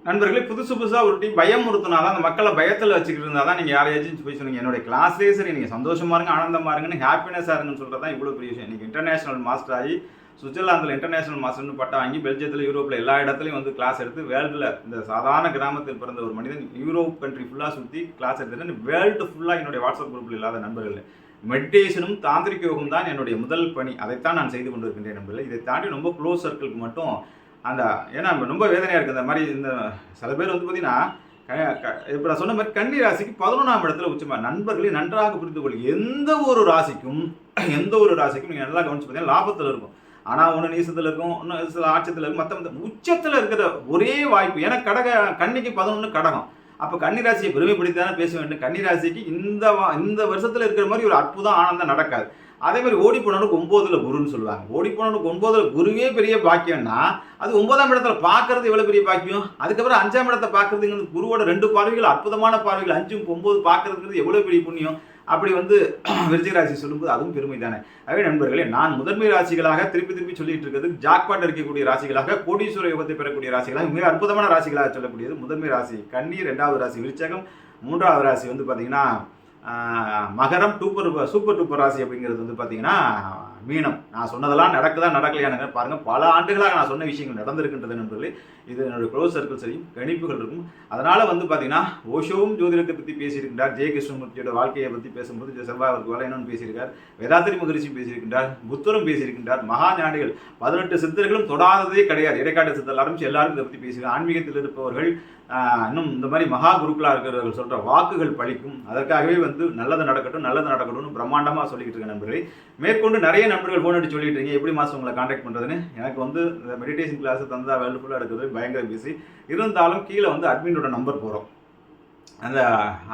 நண்பர்களே, புதுசா ஒரு டீம் பயமுறுத்தினா தான், அந்த மக்களை பயத்தில் வச்சுக்கிட்டு இருந்தா தான் நீங்கள் யாரையாச்சும் போய் சொன்னீங்க என்னுடைய கிளாஸ்லேயே சரி நீங்கள் சந்தோஷமா இருங்க, ஆனந்தமா இருங்கன்னு, ஹாப்பினஸாக இருங்கன்னு சொல்கிறது தான் இவ்வளோ பெரிய விஷயம். இன்றைக்கி இன்டர்நேஷனல் மாஸ்டர் ஆகி சுவிட்சர்லாந்தில் இன்டர்நேஷனல் மாஸ்டர்னு பட்டம் வாங்கி பெல்ஜியத்தில் யூரோப்பில் எல்லா இடத்துலையும் வந்து கிளாஸ் எடுத்து வேர்ல்டில் இந்த சாதாரண கிராமத்தில் பிறந்த ஒரு மனிதன் யூரோப் கண்ட்ரி ஃபுல்லாக சுற்றி கிளாஸ் எடுத்துட்டு வேர்ல்டு ஃபுல்லாக என்னுடைய வாட்ஸ்அப் குரூப்பில் இல்லாத நண்பர்கள். மெடிடேஷனும் தாந்திரிக யோகம் தான் என்னுடைய முதல் பணி. அதைத்தான் நான் செய்து கொண்டிருக்கின்றேன் நண்பர்கள். இதை தாண்டி ரொம்ப க்ளோஸ் சர்க்கிளுக்கு மட்டும் அந்த ஏன்னா ரொம்ப வேதனையாக இருக்குது. இந்த மாதிரி இந்த சில பேர் வந்து பார்த்தீங்கன்னா இப்போ நான் சொன்ன மாதிரி கன்னி ராசிக்கு 11ஆம் இடத்துல உச்சமா. நண்பர்களே, நன்றாக புரிந்து கொள்ளுங்க, எந்த ஒரு ராசிக்கும் நீங்கள் நல்லா கவனிச்சு பார்த்தீங்கன்னா லாபத்தில் இருக்கும். ஆனால் ஒன்று நீசத்தில் இருக்கும், இன்னும் சில ஆட்சத்தில் இருக்கும், மற்ற உச்சத்தில் இருக்கிற ஒரே வாய்ப்பு. ஏன்னா கன்னிக்கு 11 கடகம். அப்போ கன்னிராசியை பெருமைப்படுத்தி தானே பேச வேண்டும். கன்னிராசிக்கு இந்த வருஷத்தில் இருக்கிற மாதிரி ஒரு அற்புதம் ஆனந்தம் நடக்காது. அதே மாதிரி ஓடி போனவனுக்கு 9ல் குருன்னு சொல்லுவாங்க. ஓடி போனவனுக்கு 9ல் குருவே பெரிய பாக்கியம்னா அது 9ஆம் இடத்துல பார்க்கறது எவ்வளோ பெரிய பாக்கியம். அதுக்கப்புறம் 5ஆம் இடத்தை பார்க்கறதுங்கிறது குருவோட 2 பார்வைகள், அற்புதமான பார்வைகள். 5, 9 பார்க்கறதுங்கிறது எவ்வளோ பெரிய புண்ணியம். அப்படி வந்து விருச்சிக ராசி சொல்லும்போது அதுவும் பெருமை தானே. அதே நண்பர்களே, நான் முதன்மை ராசிகளாக திருப்பி சொல்லிட்டு இருக்கிறது ஜாக்பாட் இருக்கக்கூடிய ராசிகளாக, கோடீஸ்வர யோகத்தை பெறக்கூடிய ராசிகளாக, மிக அற்புதமான ராசிகளாக சொல்லக்கூடியது முதன்மை ராசி கன்னி, 2வது ராசி விருச்சகம், 3வது ராசி வந்து பார்த்தீங்கன்னா மகரம், சூப்பர் டூப்பர் ராசி அப்படிங்கிறது வந்து பார்த்தீங்கன்னா மீனம். நான் சொன்னதெல்லாம் நடக்கலையானுங்க பாருங்கள். பல ஆண்டுகளாக நான் சொன்ன விஷயங்கள் நடந்திருக்கின்றது நண்பர்களே. இது என்னுடைய க்ளோஸ் சர்க்கிள் சரியும் கணிப்புகள் இருக்கும். அதனால் வந்து பார்த்தீங்கன்னா ஓஷோவும் ஜோதிடத்தை பற்றி பேசியிருக்கின்றார். ஜெய கிருஷ்ணமூர்த்தியோட வாழ்க்கையை பற்றி பேசும்போது செவ்வாய் அவருக்கு வேலைன்னு பேசியிருக்கார். வேதாத்திரி மகரிஷியும் பேசியிருக்கின்றார். புத்தரும் பேசியிருக்கின்றார். மகா ஞானிகள் 18 சித்தர்களும் தொடாததே கிடையாது. இடைக்காட்டு சித்தர் ஆரம்பிச்சு எல்லாரும் இதை பற்றி பேசுகிறார். ஆன்மீகத்தில் இருப்பவர்கள் இன்னும் இந்த மாதிரி மகா குருக்களாக இருக்கிறவர்கள் சொல்கிற வாக்குகள் பழிக்கும். அதற்காகவே வந்து நல்லது நடக்கட்டும்னு பிரம்மாண்டமாக சொல்லிக்கிட்டு இருக்கேன் நண்பர்களே. மேற்கொண்டு நிறைய நண்பர்கள் ஃபோன் அடிச்சு சொல்லிட்டு இருக்கீங்க, எப்படி மாதம் உங்களை காண்டாக்ட் பண்ணுறதுன்னு. எனக்கு வந்து இந்த மெடிடேஷன் கிளாஸ் தந்தா வேர்ல்டு ஃபுல்லாக எடுக்கிறது பயங்கர பிஸி. இருந்தாலும் கீழே வந்து அட்மினோட நம்பர் போகிறோம்.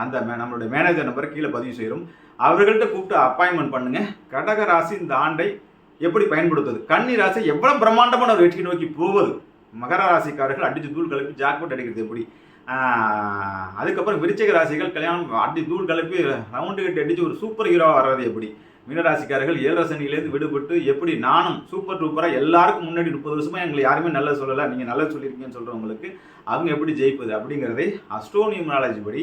அந்த நம்மளுடைய மேனேஜர் நம்பரை கீழே பதிவு செய்கிறோம். அவர்கள்ட்ட கூப்பிட்டு அப்பாயின்மெண்ட் பண்ணுங்கள். கடக ராசி இந்த ஆண்டை எப்படி பயன்படுத்துவது, கன்னி ராசி எவ்வளோ பிரம்மாண்டமான ஒரு வெற்றி நோக்கி போவது, மகர ராசிக்காரர்கள் அடிச்சு தூள் கலப்பி ஜாக்பாட் அடிக்கிறது எப்படி, அதுக்கப்புறம் விருச்சிக ராசிகள் கல்யாணம் அடி தூள் கலப்பி ரவுண்டு கட்டி அடித்து ஒரு சூப்பர் ஹீரோவாக வர்றது எப்படி, மீனராசிக்காரர்கள் 7 சனியிலேருந்து விடுபட்டு எப்படி நானும் சூப்பர் டூப்பராக எல்லாருக்கும் முன்னாடி 30 வருஷமாக எங்களை யாருமே நல்லது சொல்லலை, நீங்கள் நல்லது சொல்லியிருக்கீங்கன்னு சொல்கிறவங்களுக்கு அவங்க எப்படி ஜெயிப்பது அப்படிங்கிறதை அஸ்ட்ரோனியமாலஜி படி,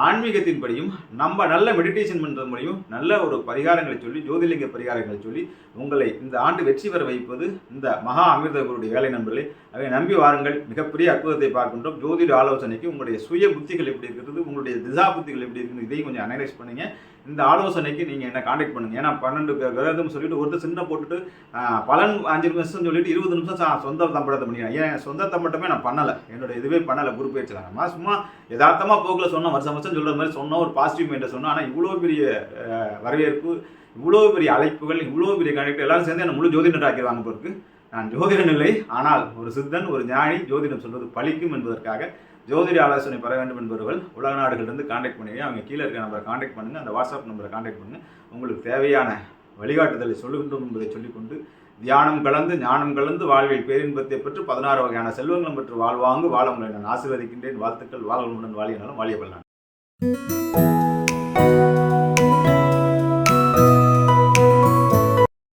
ஆன்மீகத்தின்படியும் நம்ம நல்ல மெடிடேஷன் பண்ணுறது மூலியும் நல்ல ஒரு பரிகாரங்களை சொல்லி, ஜோதிலிங்க பரிகாரங்களை சொல்லி உங்களை இந்த ஆண்டு வெற்றி பெற வைப்பது இந்த மகா அமிர்தகுருடைய வேலை நண்பர்களே. அதை நம்பி வாருங்கள். மிகப்பெரிய அற்புதத்தை பார்க்கின்றோம். ஜோதிட ஆலோசனைக்கு உங்களுடைய சுய புத்திகள் எப்படி இருக்கிறது, உங்களுடைய திசா புத்திகள் எப்படி இருக்குது, இதையும் கொஞ்சம் அனலைஸ் பண்ணுங்க. இந்த ஆலோசனைக்கு நீங்கள் என்ன காண்டாக்ட் பண்ணுங்க. ஏன்னா 12 கிரகம் சொல்லிட்டு ஒருத்தர் சின்ன போட்டுட்டு பலன் 5 நிமிஷம் சொல்லிட்டு 20 நிமிஷம் சொந்த தம்படத்தை பண்ணிக்கிறேன். ஏன் சொந்த தம்பட்டமே நான் பண்ணலை, என்னோட இதுவே பண்ணலை, குரூப் பேச்சுதாங்க. சும்மா யதார்த்தமாக போக்கில் சொன்னோம், வருஷம் சொல்கிற மாதிரி சொன்னோம், ஒரு பாசிட்டிவ் மைண்டை சொன்னோம். ஆனால் இவ்வளோ பெரிய வரவேற்பு, இவ்வளோ பெரிய அழைப்புகள், இவ்வளோ பெரிய கான்டாக்ட் எல்லாரும் சேர்ந்து என்ன முழு ஜோதிடர் ஆக்கிடுவாங்க போருக்கு. நான் ஜோதிடன் இல்லை, ஆனால் ஒரு சித்தன், ஒரு ஞானி. ஜோதிடம் சொல்வது பலிக்கும் என்பதற்காக ஜோதிட ஆலோசனை பெற வேண்டும் என்பவர்கள் உலக நாடுகளிலிருந்து காண்டாக்ட் பண்ணுவீங்க. அவங்க கீழே இருக்க நம்பரை காண்டாக்ட் பண்ணுங்கள். அந்த வாட்ஸ்அப் நம்பரை காண்டாக்ட் பண்ணுங்கள். உங்களுக்கு தேவையான வழிகாட்டுதலை சொல்லுகின்றோம் என்பதை சொல்லிக்கொண்டு, தியானம் கலந்து ஞானம் கலந்து வாழ்வில் பேரின்பத்தை பெற்று 16 வகையான செல்வங்களும் பெற்று வாழ்வாங்கு வாழ உங்களை நான் ஆசீர்வதிக்கின்றேன். வாழ்த்துக்கள். வாழ்வுடன் வாழியனாலும் வாழிய பல்லான்.